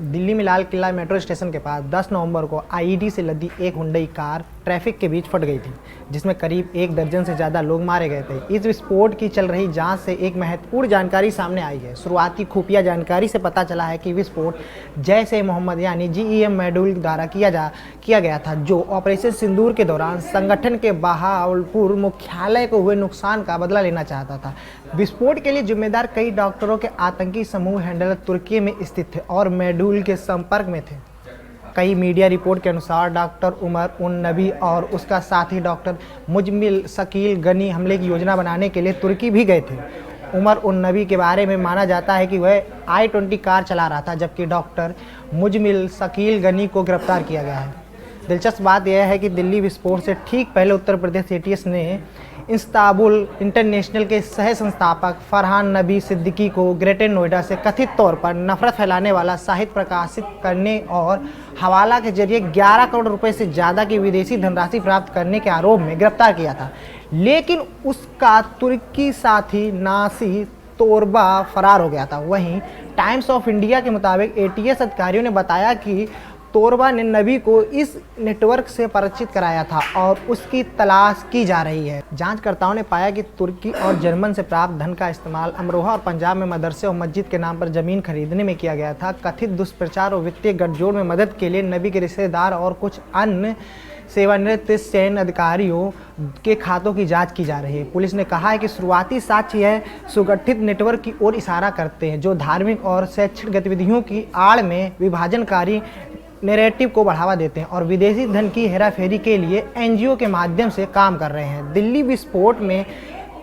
दिल्ली में Lal Qila metro station के पास 10 नवंबर को आईईडी से लदी एक हुंडई कार ट्रैफिक के बीच फट गई थी, जिसमें करीब 1 दर्जन से ज़्यादा लोग मारे गए थे। इस विस्फोट की चल रही जांच से एक महत्वपूर्ण जानकारी सामने आई है। शुरुआती खुफिया जानकारी से पता चला है कि विस्फोट जैश ए मोहम्मद यानी जीईएम मॉड्यूल द्वारा किया गया था, जो ऑपरेशन सिंदूर के दौरान संगठन के बहावलपुर मुख्यालय को हुए नुकसान का बदला लेना चाहता था। विस्फोट के लिए जिम्मेदार कई डॉक्टरों के आतंकी समूह हैंडलर तुर्की में स्थित थे और मॉड्यूल के संपर्क में थे। कई मीडिया रिपोर्ट के अनुसार डॉक्टर उमर उन नबी और उसका साथी डॉक्टर मुजमिल शकील गनी हमले की योजना बनाने के लिए तुर्की भी गए थे। उमर उन नबी के बारे में माना जाता है कि वह i20 कार चला रहा था, जबकि डॉक्टर मुजमिल शकील गनी को गिरफ्तार किया गया है। दिलचस्प बात यह है कि दिल्ली विस्फोट से ठीक पहले उत्तर प्रदेश एटीएस ने इस्तांबुल इंटरनेशनल के सह संस्थापक फरहान नबी सिद्दीकी को ग्रेटर नोएडा से कथित तौर पर नफरत फैलाने वाला साहित्य प्रकाशित करने और हवाला के जरिए 11 करोड़ रुपए से ज़्यादा की विदेशी धनराशि प्राप्त करने के आरोप में गिरफ्तार किया था, लेकिन उसका तुर्की साथी नासी तोरबा फरार हो गया था। वहीं टाइम्स ऑफ इंडिया के मुताबिक एटीएस अधिकारियों ने बताया कि तोरबा ने नबी को इस नेटवर्क से परिचित कराया था और उसकी तलाश की जा रही है। जांचकर्ताओं ने पाया कि तुर्की और जर्मन से प्राप्त धन का इस्तेमाल अमरोहा और पंजाब में मदरसे और मस्जिद के नाम पर जमीन खरीदने में किया गया था। कथित दुष्प्रचार और वित्तीय गठजोड़ में मदद के लिए नबी के रिश्तेदार और कुछ अन्य सेवानिवृत्त सैन्य अधिकारियों के खातों की जांच की जा रही है। पुलिस ने कहा है कि शुरुआती साक्ष्य यह सुगठित नेटवर्क की ओर इशारा करते हैं, जो धार्मिक और शैक्षिक गतिविधियों की आड़ में विभाजनकारी नैरेटिव को बढ़ावा देते हैं और विदेशी धन की हेराफेरी के लिए एनजीओ के माध्यम से काम कर रहे हैं। दिल्ली विस्फोट में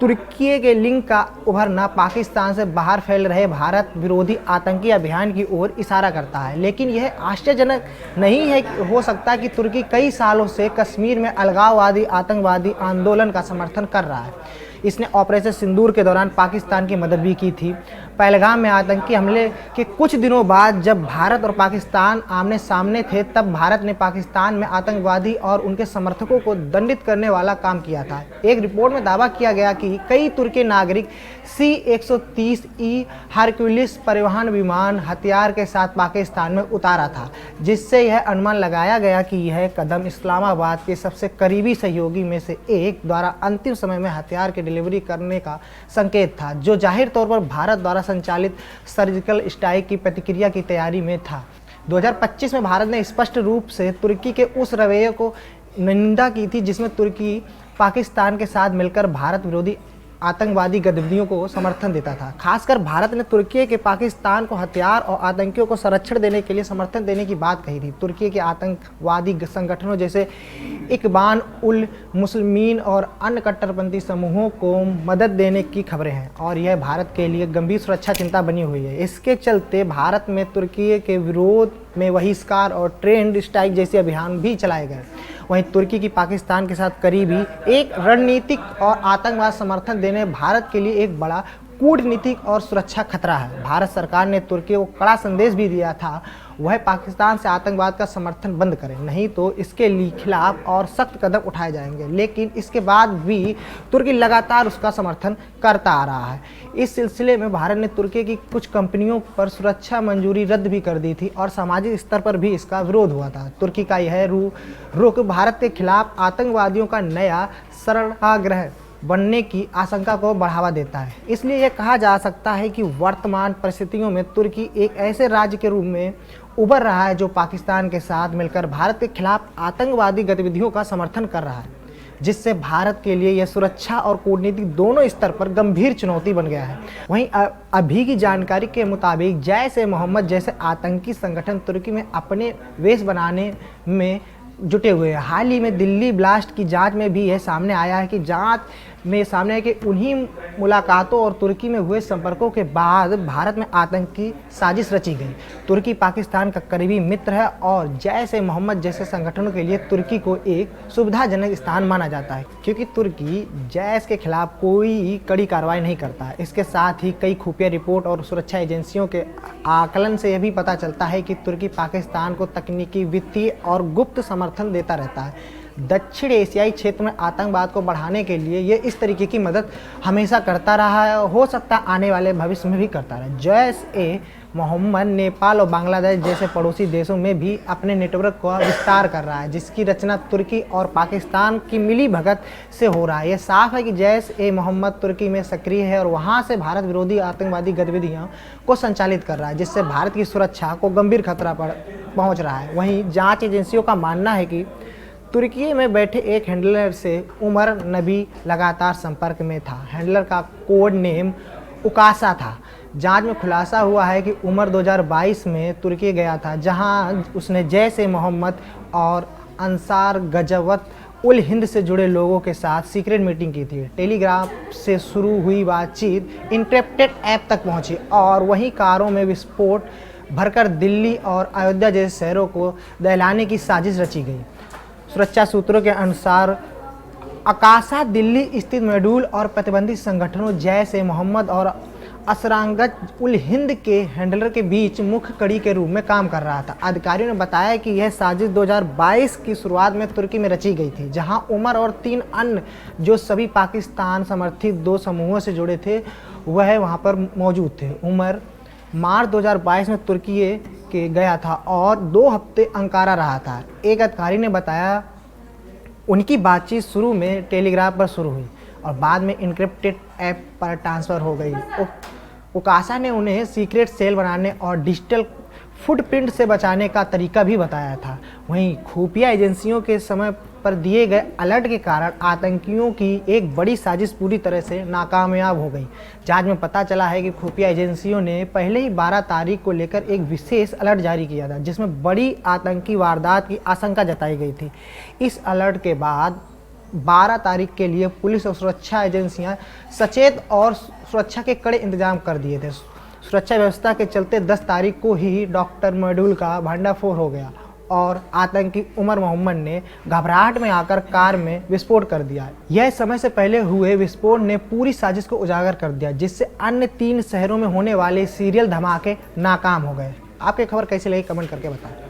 तुर्की के लिंक का उभरना पाकिस्तान से बाहर फैल रहे भारत विरोधी आतंकी अभियान की ओर इशारा करता है, लेकिन यह आश्चर्यजनक नहीं है कि हो सकता है कि तुर्की कई सालों से कश्मीर में अलगाववादी आतंकवादी आंदोलन का समर्थन कर रहा है। इसने ऑपरेशन सिंदूर के दौरान पाकिस्तान की मदद भी की थी। पहलगाम में आतंकी हमले के कुछ दिनों बाद जब भारत और पाकिस्तान आमने सामने थे, तब भारत ने पाकिस्तान में आतंकवादी और उनके समर्थकों को दंडित करने वाला काम किया था। एक रिपोर्ट में दावा किया गया कि कई तुर्की नागरिक C-130E हरक्यूलिस परिवहन विमान हथियार के साथ पाकिस्तान में उतारा था, जिससे यह अनुमान लगाया गया कि यह कदम इस्लामाबाद के सबसे करीबी सहयोगी में से एक द्वारा अंतिम समय में हथियार की डिलीवरी करने का संकेत था, जो जाहिर तौर पर भारत द्वारा संचालित सर्जिकल स्ट्राइक की प्रतिक्रिया की तैयारी में था। 2025 में भारत ने स्पष्ट रूप से तुर्की के उस रवैये को निंदा की थी जिसमें तुर्की पाकिस्तान के साथ मिलकर भारत विरोधी आतंकवादी गतिविधियों को समर्थन देता था। खासकर भारत ने तुर्की के पाकिस्तान को हथियार और आतंकियों को संरक्षण देने के लिए समर्थन देने की बात कही थी। तुर्की के आतंकवादी संगठनों जैसे इकबान उल मुस्लिमीन और अन्य कट्टरपंथी समूहों को मदद देने की खबरें हैं और यह भारत के लिए गंभीर सुरक्षा चिंता बनी हुई है। इसके चलते भारत में तुर्की के विरोध में बहिष्कार और ट्रेंड स्ट्राइक जैसे अभियान भी चलाए गए। वहीं तुर्की की पाकिस्तान के साथ करीबी एक रणनीतिक और आतंकवाद समर्थन देने भारत के लिए एक बड़ा कूटनीतिक और सुरक्षा खतरा है। भारत सरकार ने तुर्की को कड़ा संदेश भी दिया था, वह पाकिस्तान से आतंकवाद का समर्थन बंद करे, नहीं तो इसके खिलाफ और सख्त कदम उठाए जाएंगे। लेकिन इसके बाद भी तुर्की लगातार उसका समर्थन करता आ रहा है। इस सिलसिले में भारत ने तुर्की की कुछ कंपनियों पर सुरक्षा मंजूरी रद्द भी कर दी थी और सामाजिक स्तर पर भी इसका विरोध हुआ था। तुर्की का यह रुख भारत के खिलाफ आतंकवादियों का नया शरणागृह बनने की आशंका को बढ़ावा देता है। इसलिए यह कहा जा सकता है कि वर्तमान परिस्थितियों में तुर्की एक ऐसे राज्य के रूप में उभर रहा है जो पाकिस्तान के साथ मिलकर भारत के खिलाफ आतंकवादी गतिविधियों का समर्थन कर रहा है, जिससे भारत के लिए यह सुरक्षा और कूटनीतिक दोनों स्तर पर गंभीर चुनौती बन गया है। वहीं अभी की जानकारी के मुताबिक जैश ए मोहम्मद जैसे आतंकी संगठन तुर्की में अपने वेश बनाने में जुटे हुए हैं। हाल ही में दिल्ली ब्लास्ट की जांच में भी यह सामने आया है कि उन्हीं मुलाकातों और तुर्की में हुए संपर्कों के बाद भारत में आतंकी साजिश रची गई। तुर्की पाकिस्तान का करीबी मित्र है और जैश ए मोहम्मद जैसे संगठनों के लिए तुर्की को एक सुविधाजनक स्थान माना जाता है, क्योंकि तुर्की जैश के खिलाफ कोई कड़ी कार्रवाई नहीं करता है। इसके साथ ही कई खुफिया रिपोर्ट और सुरक्षा एजेंसियों के आकलन से यह भी पता चलता है कि तुर्की पाकिस्तान को तकनीकी, वित्तीय और गुप्त समर्थन देता रहता है। दक्षिण एशियाई क्षेत्र में आतंकवाद को बढ़ाने के लिए ये इस तरीके की मदद हमेशा करता रहा है, हो सकता है आने वाले भविष्य में भी करता रहे। जैश ए मोहम्मद नेपाल और बांग्लादेश जैसे पड़ोसी देशों में भी अपने नेटवर्क का विस्तार कर रहा है, जिसकी रचना तुर्की और पाकिस्तान की मिली भगत से हो रहा है। ये साफ है कि जैश ए मोहम्मद तुर्की में सक्रिय है और वहाँ से भारत विरोधी आतंकवादी गतिविधियों को संचालित कर रहा है, जिससे भारत की सुरक्षा को गंभीर खतरा पहुँच रहा है। वहीं जाँच एजेंसियों का मानना है कि तुर्की में बैठे एक हैंडलर से उमर नबी लगातार संपर्क में था। हैंडलर का कोड नेम उकासा था। जांच में खुलासा हुआ है कि उमर 2022 में तुर्की गया था, जहां उसने जैश ए मोहम्मद और अंसार गजवत उल हिंद से जुड़े लोगों के साथ सीक्रेट मीटिंग की थी। टेलीग्राम से शुरू हुई बातचीत इनक्रिप्टेड ऐप तक पहुंची और वहीं कारों में विस्फोट भरकर दिल्ली और अयोध्या जैसे शहरों को दहलाने की साजिश रची गई। सुरक्षा सूत्रों के अनुसार अकासा दिल्ली स्थित मॉड्यूल और प्रतिबंधित संगठनों जैश ए मोहम्मद और असरांगज उल हिंद के हैंडलर के बीच मुख्य कड़ी के रूप में काम कर रहा था। अधिकारियों ने बताया कि यह साजिश 2022 की शुरुआत में तुर्की में रची गई थी, जहां उमर और 3 अन्य जो सभी पाकिस्तान समर्थित 2 समूहों से जुड़े थे वह वहां पर मौजूद थे। उमर मार्च 2022 में तुर्की के गया था और 2 हफ्ते अंकारा रहा था। एक अधिकारी ने बताया उनकी बातचीत शुरू में टेलीग्राम पर शुरू हुई और बाद में इनक्रिप्टेड ऐप पर ट्रांसफ़र हो गई। उकासा ने उन्हें सीक्रेट सेल बनाने और डिजिटल फुटप्रिंट से बचाने का तरीका भी बताया था। वहीं खुफिया एजेंसियों के समय पर दिए गए अलर्ट के कारण आतंकियों की एक बड़ी साजिश पूरी तरह से नाकामयाब हो गई। जांच में पता चला है कि खुफिया एजेंसियों ने पहले ही 12 तारीख को लेकर एक विशेष अलर्ट जारी किया था, जिसमें बड़ी आतंकी वारदात की आशंका जताई गई थी। इस अलर्ट के बाद 12 तारीख के लिए पुलिस और सुरक्षा एजेंसियां सचेत और सुरक्षा के कड़े इंतजाम कर दिए थे। सुरक्षा व्यवस्था के चलते 10 तारीख को ही डॉक्टर मॉड्यूल का भंडाफोड़ हो गया और आतंकी उमर मोहम्मद ने घबराहट में आकर कार में विस्फोट कर दिया। यह समय से पहले हुए विस्फोट ने पूरी साजिश को उजागर कर दिया, जिससे अन्य 3 शहरों में होने वाले सीरियल धमाके नाकाम हो गए। आपकी खबर कैसी लगी कमेंट करके बताएं।